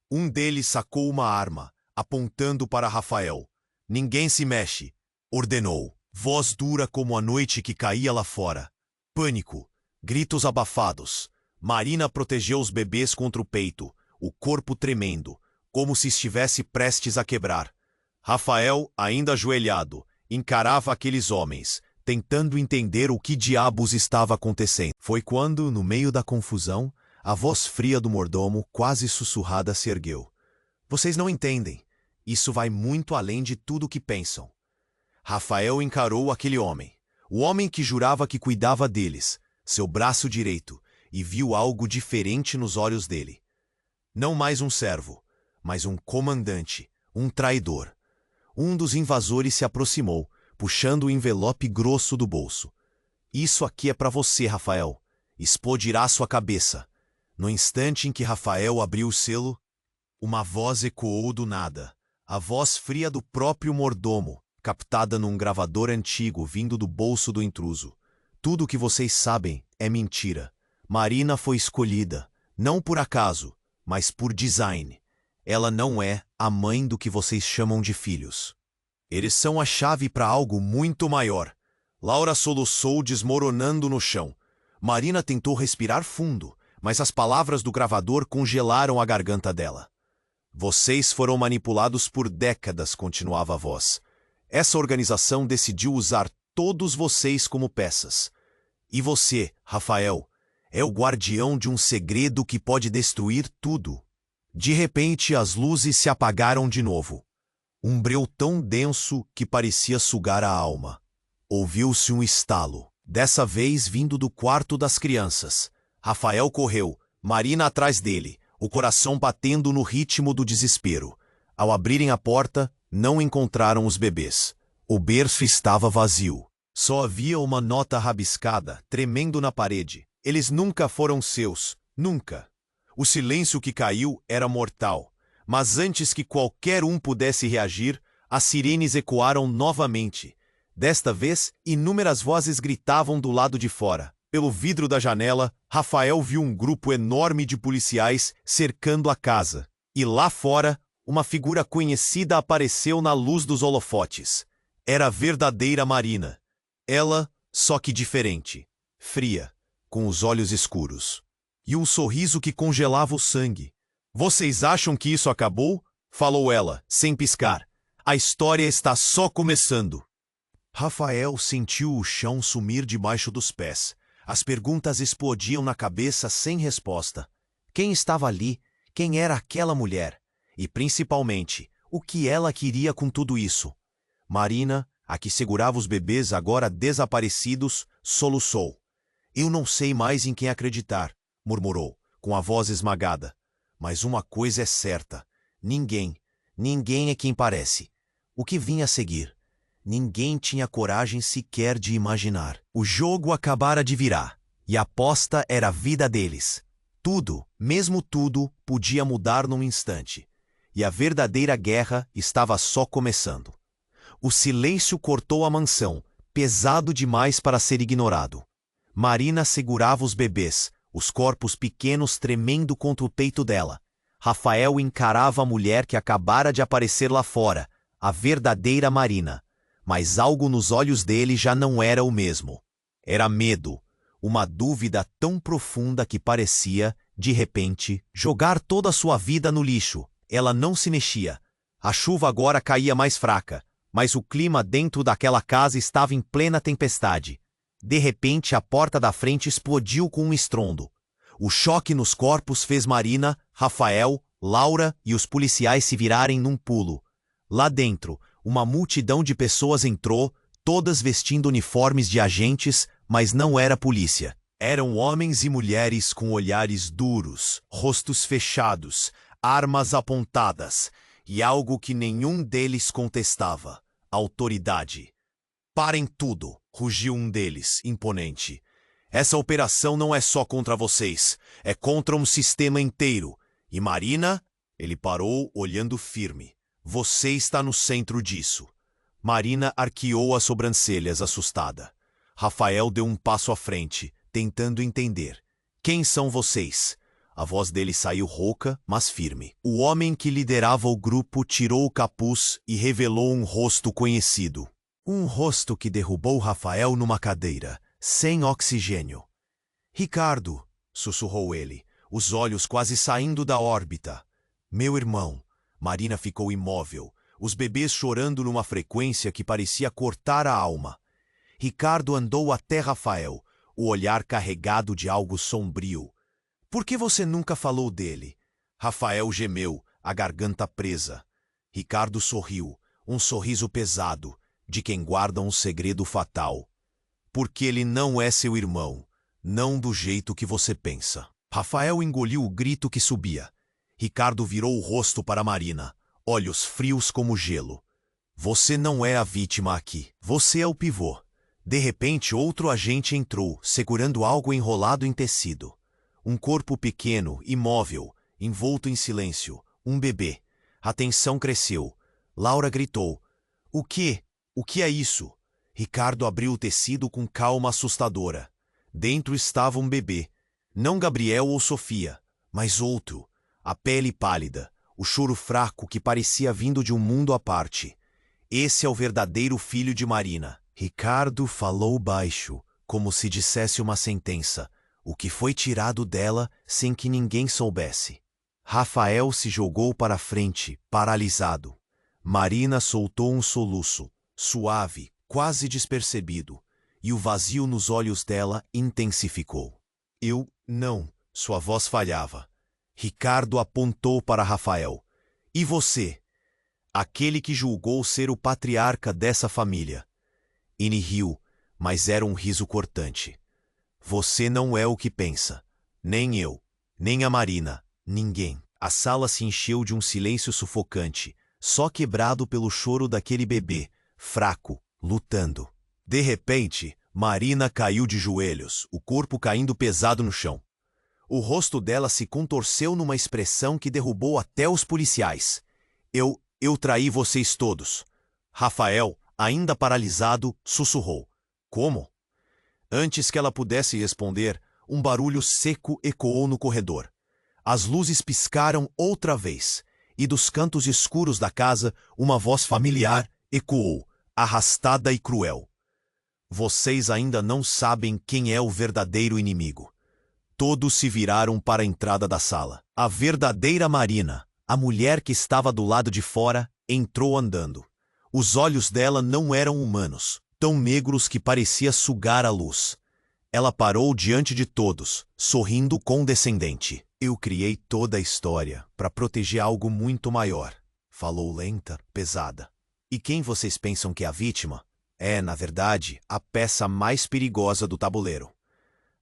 Um deles sacou uma arma, apontando para Rafael. Ninguém se mexe, ordenou, voz dura como a noite que caía lá fora. Pânico. Gritos abafados. Marina protegeu os bebês contra o peito, o corpo tremendo, como se estivesse prestes a quebrar. Rafael, ainda ajoelhado, encarava aqueles homens, tentando entender o que diabos estava acontecendo. Foi quando, no meio da confusão, a voz fria do mordomo, quase sussurrada, se ergueu. Vocês não entendem. Isso vai muito além de tudo o que pensam. Rafael encarou aquele homem, o homem que jurava que cuidava deles, seu braço direito, e viu algo diferente nos olhos dele. Não mais um servo, mas um comandante, um traidor. Um dos invasores se aproximou, puxando o envelope grosso do bolso. Isso aqui é para você, Rafael. Explodirá sua cabeça. No instante em que Rafael abriu o selo, uma voz ecoou do nada. A voz fria do próprio mordomo, captada num gravador antigo vindo do bolso do intruso. Tudo o que vocês sabem é mentira. Marina foi escolhida, não por acaso, mas por design. Ela não é a mãe do que vocês chamam de filhos. Eles são a chave para algo muito maior. Laura soluçou, desmoronando no chão. Marina tentou respirar fundo, mas as palavras do gravador congelaram a garganta dela. Vocês foram manipulados por décadas, continuava a voz. Essa organização decidiu usar todos vocês como peças. E você, Rafael, é o guardião de um segredo que pode destruir tudo. De repente, as luzes se apagaram de novo. Um breu tão denso que parecia sugar a alma. Ouviu-se um estalo, dessa vez vindo do quarto das crianças. Rafael correu, Marina atrás dele, o coração batendo no ritmo do desespero. Ao abrirem a porta, não encontraram os bebês. O berço estava vazio. Só havia uma nota rabiscada, tremendo na parede. Eles nunca foram seus, nunca. O silêncio que caiu era mortal. Mas antes que qualquer um pudesse reagir, as sirenes ecoaram novamente. Desta vez, inúmeras vozes gritavam do lado de fora. Pelo vidro da janela, Rafael viu um grupo enorme de policiais cercando a casa. E lá fora, uma figura conhecida apareceu na luz dos holofotes. Era a verdadeira Marina. Ela, só que diferente. Fria, com os olhos escuros. E um sorriso que congelava o sangue. Vocês acham que isso acabou? Falou ela, sem piscar. A história está só começando. Rafael sentiu o chão sumir debaixo dos pés. As perguntas explodiam na cabeça sem resposta. Quem estava ali? Quem era aquela mulher? E, principalmente, o que ela queria com tudo isso? Marina, a que segurava os bebês agora desaparecidos, soluçou. Eu não sei mais em quem acreditar, murmurou, com a voz esmagada. Mas uma coisa é certa. Ninguém é quem parece. O que vinha a seguir? Ninguém tinha coragem sequer de imaginar. O jogo acabara de virar, e a aposta era a vida deles. Tudo, mesmo tudo, podia mudar num instante. E a verdadeira guerra estava só começando. O silêncio cortou a mansão, pesado demais para ser ignorado. Marina segurava os bebês, os corpos pequenos tremendo contra o peito dela. Rafael encarava a mulher que acabara de aparecer lá fora, a verdadeira Marina. Mas algo nos olhos dele já não era o mesmo. Era medo, uma dúvida tão profunda que parecia, de repente, jogar toda a sua vida no lixo. Ela não se mexia. A chuva agora caía mais fraca, mas o clima dentro daquela casa estava em plena tempestade. De repente, a porta da frente explodiu com um estrondo. O choque nos corpos fez Marina, Rafael, Laura e os policiais se virarem num pulo. Lá dentro, uma multidão de pessoas entrou, todas vestindo uniformes de agentes, mas não era polícia. Eram homens e mulheres com olhares duros, rostos fechados, armas apontadas, e algo que nenhum deles contestava: autoridade. Parem tudo, rugiu um deles, imponente. Essa operação não é só contra vocês, é contra um sistema inteiro. E Marina? Ele parou, olhando firme. Você está no centro disso. Marina arqueou as sobrancelhas, assustada. Rafael deu um passo à frente, tentando entender. Quem são vocês? A voz dele saiu rouca, mas firme. O homem que liderava o grupo tirou o capuz e revelou um rosto conhecido. Um rosto que derrubou Rafael numa cadeira, sem oxigênio. Ricardo, sussurrou ele, os olhos quase saindo da órbita. Meu irmão. Marina ficou imóvel, os bebês chorando numa frequência que parecia cortar a alma. Ricardo andou até Rafael, o olhar carregado de algo sombrio. Por que você nunca falou dele? Rafael gemeu, a garganta presa. Ricardo sorriu, um sorriso pesado, de quem guarda um segredo fatal. Porque ele não é seu irmão, não do jeito que você pensa. Rafael engoliu o grito que subia. Ricardo virou o rosto para Marina, olhos frios como gelo. Você não é a vítima aqui, você é o pivô. De repente, outro agente entrou, segurando algo enrolado em tecido. Um corpo pequeno, imóvel, envolto em silêncio, um bebê. A tensão cresceu. Laura gritou. O quê? O que é isso? Ricardo abriu o tecido com calma assustadora. Dentro estava um bebê. Não Gabriel ou Sofia, mas outro. A pele pálida, o choro fraco que parecia vindo de um mundo à parte. Esse é o verdadeiro filho de Marina. Ricardo falou baixo, como se dissesse uma sentença, o que foi tirado dela sem que ninguém soubesse. Rafael se jogou para a frente, paralisado. Marina soltou um soluço, suave, quase despercebido, e o vazio nos olhos dela intensificou. Eu, não, sua voz falhava. Ricardo apontou para Rafael. E você? Aquele que julgou ser o patriarca dessa família. Ele riu, mas era um riso cortante. Você não é o que pensa. Nem eu, nem a Marina, ninguém. A sala se encheu de um silêncio sufocante, só quebrado pelo choro daquele bebê, fraco, lutando. De repente, Marina caiu de joelhos, o corpo caindo pesado no chão. O rosto dela se contorceu numa expressão que derrubou até os policiais. Eu traí vocês todos. Rafael, ainda paralisado, sussurrou. Como? Antes que ela pudesse responder, um barulho seco ecoou no corredor. As luzes piscaram outra vez, e dos cantos escuros da casa, uma voz familiar ecoou, arrastada e cruel. Vocês ainda não sabem quem é o verdadeiro inimigo. Todos se viraram para a entrada da sala. A verdadeira Marina, a mulher que estava do lado de fora, entrou andando. Os olhos dela não eram humanos, tão negros que parecia sugar a luz. Ela parou diante de todos, sorrindo condescendente. Eu criei toda a história para proteger algo muito maior, falou lenta, pesada. E quem vocês pensam que é a vítima? É, na verdade, a peça mais perigosa do tabuleiro.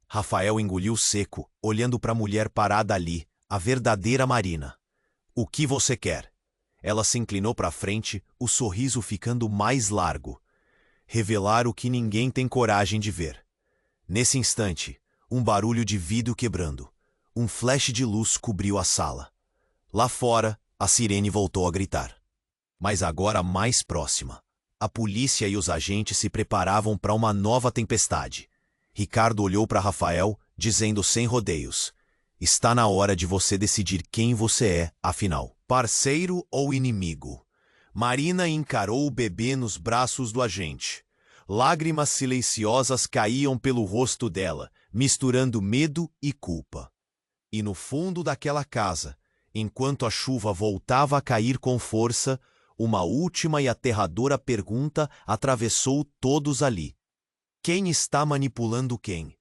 Rafael engoliu seco, olhando para a mulher parada ali, a verdadeira Marina. O que você quer? Ela se inclinou para frente, o sorriso ficando mais largo. Revelar o que ninguém tem coragem de ver. Nesse instante, um barulho de vidro quebrando. Um flash de luz cobriu a sala. Lá fora, a sirene voltou a gritar. Mas agora mais próxima. A polícia e os agentes se preparavam para uma nova tempestade. Ricardo olhou para Rafael, dizendo sem rodeios: está na hora de você decidir quem você é, afinal, parceiro ou inimigo. Marina encarou o bebê nos braços do agente. Lágrimas silenciosas caíam pelo rosto dela, misturando medo e culpa. E no fundo daquela casa, enquanto a chuva voltava a cair com força, uma última e aterradora pergunta atravessou todos ali. Quem está manipulando quem?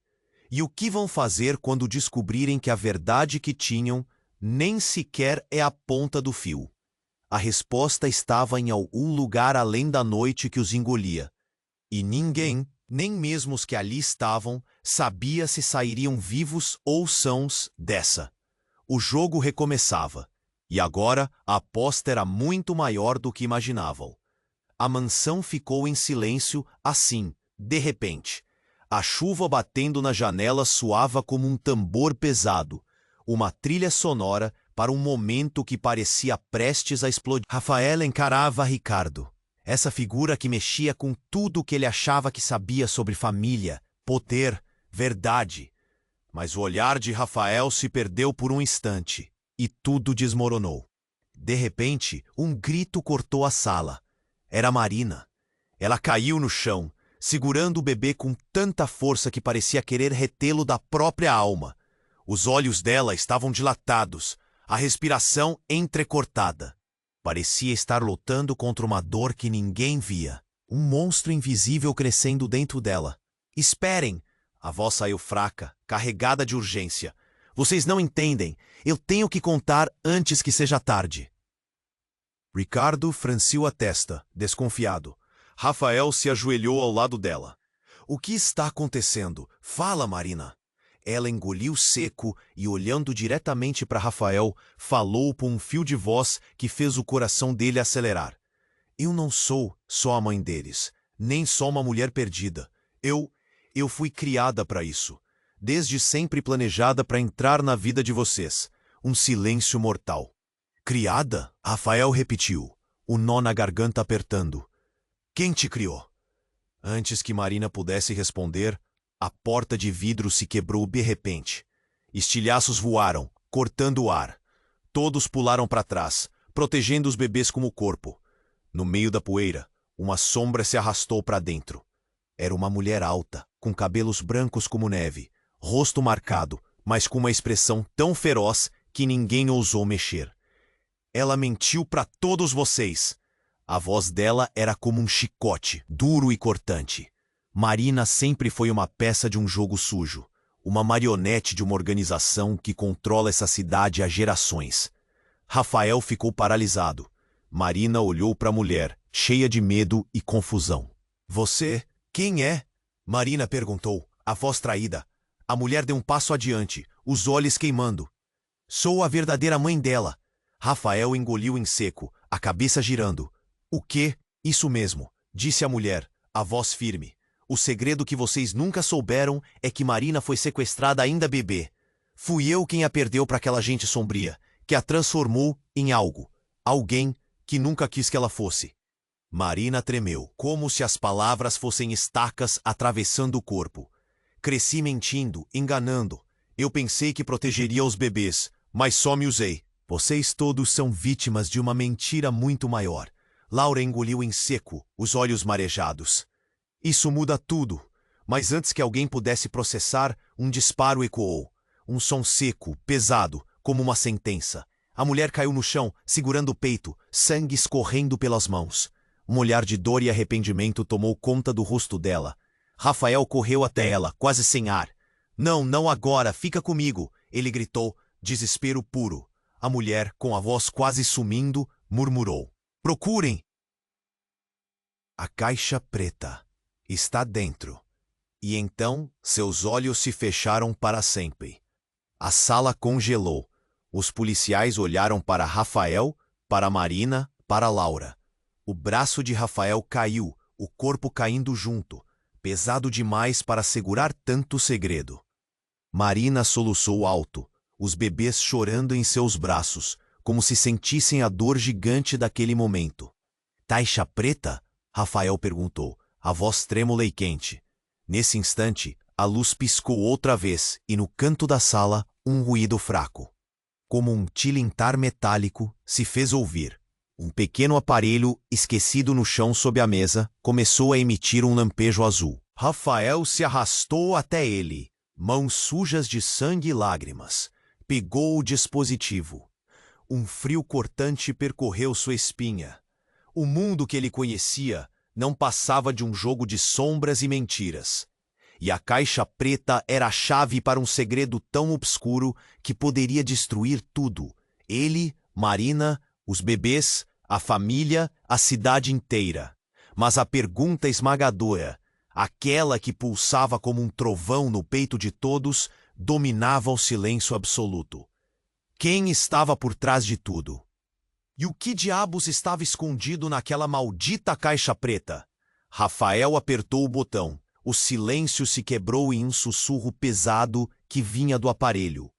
E o que vão fazer quando descobrirem que a verdade que tinham nem sequer é a ponta do fio? A resposta estava em algum lugar além da noite que os engolia. E ninguém, nem mesmo os que ali estavam, sabia se sairiam vivos ou sãos dessa. O jogo recomeçava. E agora a aposta era muito maior do que imaginavam. A mansão ficou em silêncio assim, de repente. A chuva batendo na janela soava como um tambor pesado, uma trilha sonora para um momento que parecia prestes a explodir. Rafael encarava Ricardo, essa figura que mexia com tudo o que ele achava que sabia sobre família, poder, verdade. Mas o olhar de Rafael se perdeu por um instante, e tudo desmoronou. De repente, um grito cortou a sala. Era Marina. Ela caiu no chão, segurando o bebê com tanta força que parecia querer retê-lo da própria alma. Os olhos dela estavam dilatados, a respiração entrecortada. Parecia estar lutando contra uma dor que ninguém via. Um monstro invisível crescendo dentro dela. Esperem! A voz saiu fraca, carregada de urgência. Vocês não entendem. Eu tenho que contar antes que seja tarde. Ricardo franciu a testa, desconfiado. Rafael se ajoelhou ao lado dela. O que está acontecendo? Fala, Marina. Ela engoliu seco e, olhando diretamente para Rafael, falou por um fio de voz que fez o coração dele acelerar. Eu não sou só a mãe deles, nem só uma mulher perdida. Eu fui criada para isso. Desde sempre planejada para entrar na vida de vocês. Um silêncio mortal. Criada? Rafael repetiu, o nó na garganta apertando. Quem te criou? Antes que Marina pudesse responder, a porta de vidro se quebrou de repente. Estilhaços voaram, cortando o ar. Todos pularam para trás, protegendo os bebês como o corpo. No meio da poeira, uma sombra se arrastou para dentro. Era uma mulher alta, com cabelos brancos como neve, rosto marcado, mas com uma expressão tão feroz que ninguém ousou mexer. Ela mentiu para todos vocês. A voz dela era como um chicote, duro e cortante. Marina sempre foi uma peça de um jogo sujo, uma marionete de uma organização que controla essa cidade há gerações. Rafael ficou paralisado. Marina olhou para a mulher, cheia de medo e confusão. Você? Quem é? Marina perguntou, a voz traída. A mulher deu um passo adiante, os olhos queimando. Sou a verdadeira mãe dela. Rafael engoliu em seco, a cabeça girando. O quê? Isso mesmo, disse a mulher, a voz firme. O segredo que vocês nunca souberam é que Marina foi sequestrada ainda bebê. Fui eu quem a perdeu para aquela gente sombria, que a transformou em algo. Alguém que nunca quis que ela fosse. Marina tremeu, como se as palavras fossem estacas atravessando o corpo. Cresci mentindo, enganando. Eu pensei que protegeria os bebês, mas só me usei. Vocês todos são vítimas de uma mentira muito maior. Laura engoliu em seco, os olhos marejados. Isso muda tudo. Mas antes que alguém pudesse processar, um disparo ecoou. Um som seco, pesado, como uma sentença. A mulher caiu no chão, segurando o peito, sangue escorrendo pelas mãos. Um olhar de dor e arrependimento tomou conta do rosto dela. Rafael correu até ela, quase sem ar. Não, não agora, fica comigo, ele gritou, Desespero puro. A mulher, com a voz quase sumindo, murmurou: procurem! A caixa preta está dentro. E então seus olhos se fecharam para sempre. A sala congelou. Os policiais olharam para Rafael, para Marina, para Laura. O braço de Rafael caiu, o corpo caindo junto, pesado demais para segurar tanto segredo. Marina soluçou alto, os bebês chorando em seus braços, como se sentissem a dor gigante daquele momento. Caixa preta? Rafael perguntou, a voz trêmula e quente. Nesse instante, a luz piscou outra vez e no canto da sala um ruído fraco. Como um tilintar metálico, se fez ouvir. Um pequeno aparelho, esquecido no chão sob a mesa, começou a emitir um lampejo azul. Rafael se arrastou até ele, mãos sujas de sangue e lágrimas. Pegou o dispositivo. Um frio cortante percorreu sua espinha. O mundo que ele conhecia não passava de um jogo de sombras e mentiras. E a caixa preta era a chave para um segredo tão obscuro que poderia destruir tudo. Ele, Marina, os bebês, a família, a cidade inteira. Mas a pergunta esmagadora, aquela que pulsava como um trovão no peito de todos, dominava o silêncio absoluto. Quem estava por trás de tudo? E o que diabos estava escondido naquela maldita caixa preta? Rafael apertou o botão. O silêncio se quebrou em um sussurro pesado que vinha do aparelho.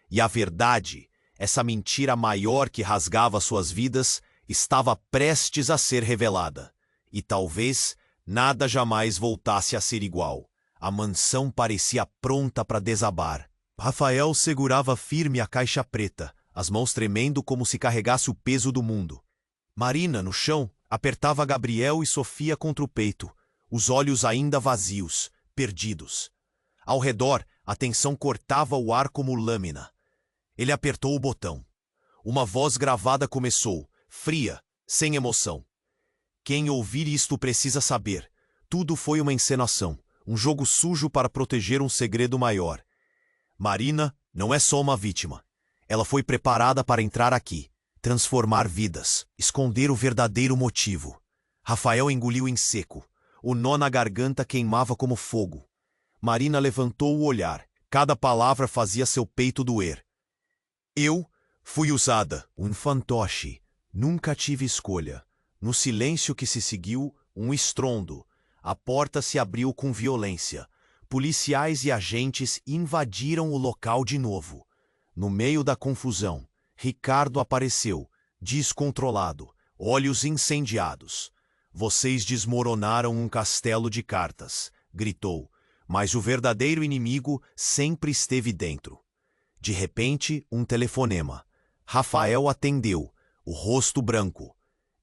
E a verdade, essa mentira maior que rasgava suas vidas, estava prestes a ser revelada. E talvez nada jamais voltasse a ser igual. A mansão parecia pronta para desabar. Rafael segurava firme a caixa preta, as mãos tremendo como se carregasse o peso do mundo. Marina, no chão, apertava Gabriel e Sofia contra o peito, os olhos ainda vazios, perdidos. Ao redor, a tensão cortava o ar como lâmina. Ele apertou o botão. Uma voz gravada começou, fria, sem emoção. Quem ouvir isto precisa saber. Tudo foi uma encenação, um jogo sujo para proteger um segredo maior. Marina não é só uma vítima. Ela foi preparada para entrar aqui, transformar vidas, esconder o verdadeiro motivo. Rafael engoliu em seco. O nó na garganta queimava como fogo. Marina levantou o olhar. Cada palavra fazia seu peito doer. Eu fui usada, um fantoche. Nunca tive escolha. No silêncio que se seguiu, um estrondo. A porta se abriu com violência. Policiais e agentes invadiram o local de novo. No meio da confusão, Ricardo apareceu, descontrolado, olhos incendiados. Vocês desmoronaram um castelo de cartas, gritou, mas o verdadeiro inimigo sempre esteve dentro. De repente, um telefonema. Rafael atendeu, o rosto branco.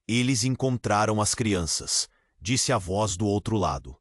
Eles encontraram as crianças, disse a voz do outro lado.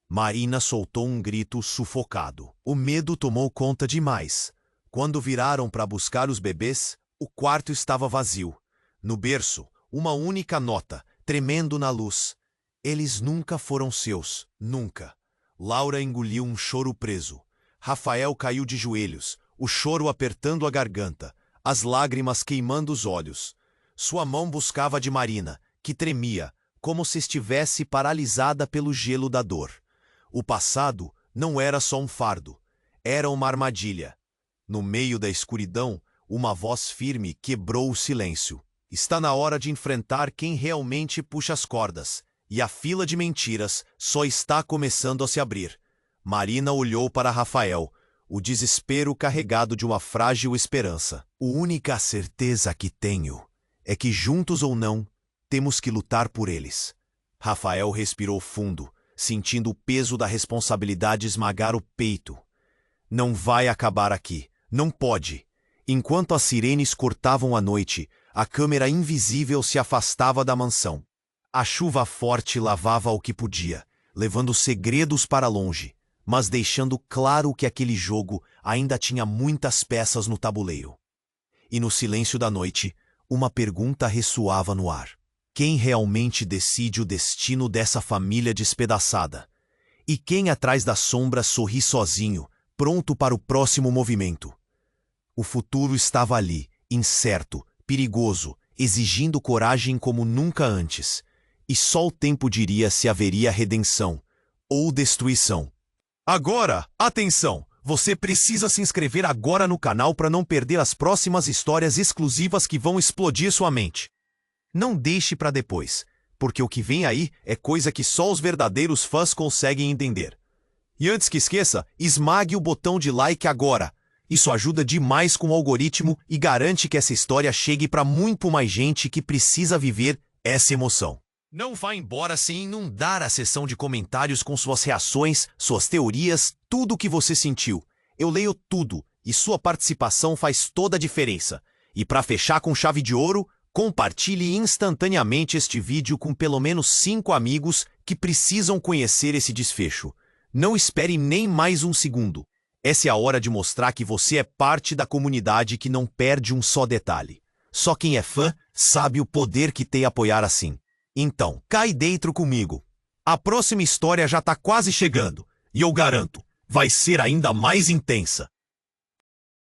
Marina soltou um grito sufocado. O medo tomou conta demais. Quando viraram para buscar os bebês, o quarto estava vazio. No berço, uma única nota, tremendo na luz. Eles nunca foram seus, nunca. Laura engoliu um choro preso. Rafael caiu de joelhos, o choro apertando a garganta, as lágrimas queimando os olhos. Sua mão buscava a de Marina, que tremia, como se estivesse paralisada pelo gelo da dor. O passado não era só um fardo, era uma armadilha. No meio da escuridão, uma voz firme quebrou o silêncio. Está na hora de enfrentar quem realmente puxa as cordas, e a fila de mentiras só está começando a se abrir. Marina olhou para Rafael, o desespero carregado de uma frágil esperança. A única certeza que tenho é que, juntos ou não, temos que lutar por eles. Rafael respirou fundo, sentindo o peso da responsabilidade esmagar o peito. Não vai acabar aqui. Não pode. Enquanto as sirenes cortavam a noite, a câmera invisível se afastava da mansão. A chuva forte lavava o que podia, levando segredos para longe, mas deixando claro que aquele jogo ainda tinha muitas peças no tabuleiro. E no silêncio da noite, uma pergunta ressoava no ar. Quem realmente decide o destino dessa família despedaçada? E quem atrás da sombra sorri sozinho, pronto para o próximo movimento? O futuro estava ali, incerto, perigoso, exigindo coragem como nunca antes. E só o tempo diria se haveria redenção ou destruição. Agora, atenção! Você precisa se inscrever agora no canal para não perder as próximas histórias exclusivas que vão explodir sua mente. Não deixe para depois, porque o que vem aí é coisa que só os verdadeiros fãs conseguem entender. E antes que esqueça, esmague o botão de like agora. Isso ajuda demais com o algoritmo e garante que essa história chegue para muito mais gente que precisa viver essa emoção. Não vá embora sem inundar a seção de comentários com suas reações, suas teorias, tudo o que você sentiu. Eu leio tudo e sua participação faz toda a diferença. E para fechar com chave de ouro, compartilhe instantaneamente este vídeo com pelo menos 5 amigos que precisam conhecer esse desfecho. Não espere nem mais um segundo. Essa é a hora de mostrar que você é parte da comunidade que não perde um só detalhe. Só quem é fã sabe o poder que tem apoiar assim. Então, cai dentro comigo. A próxima história já tá quase chegando, e eu garanto, vai ser ainda mais intensa.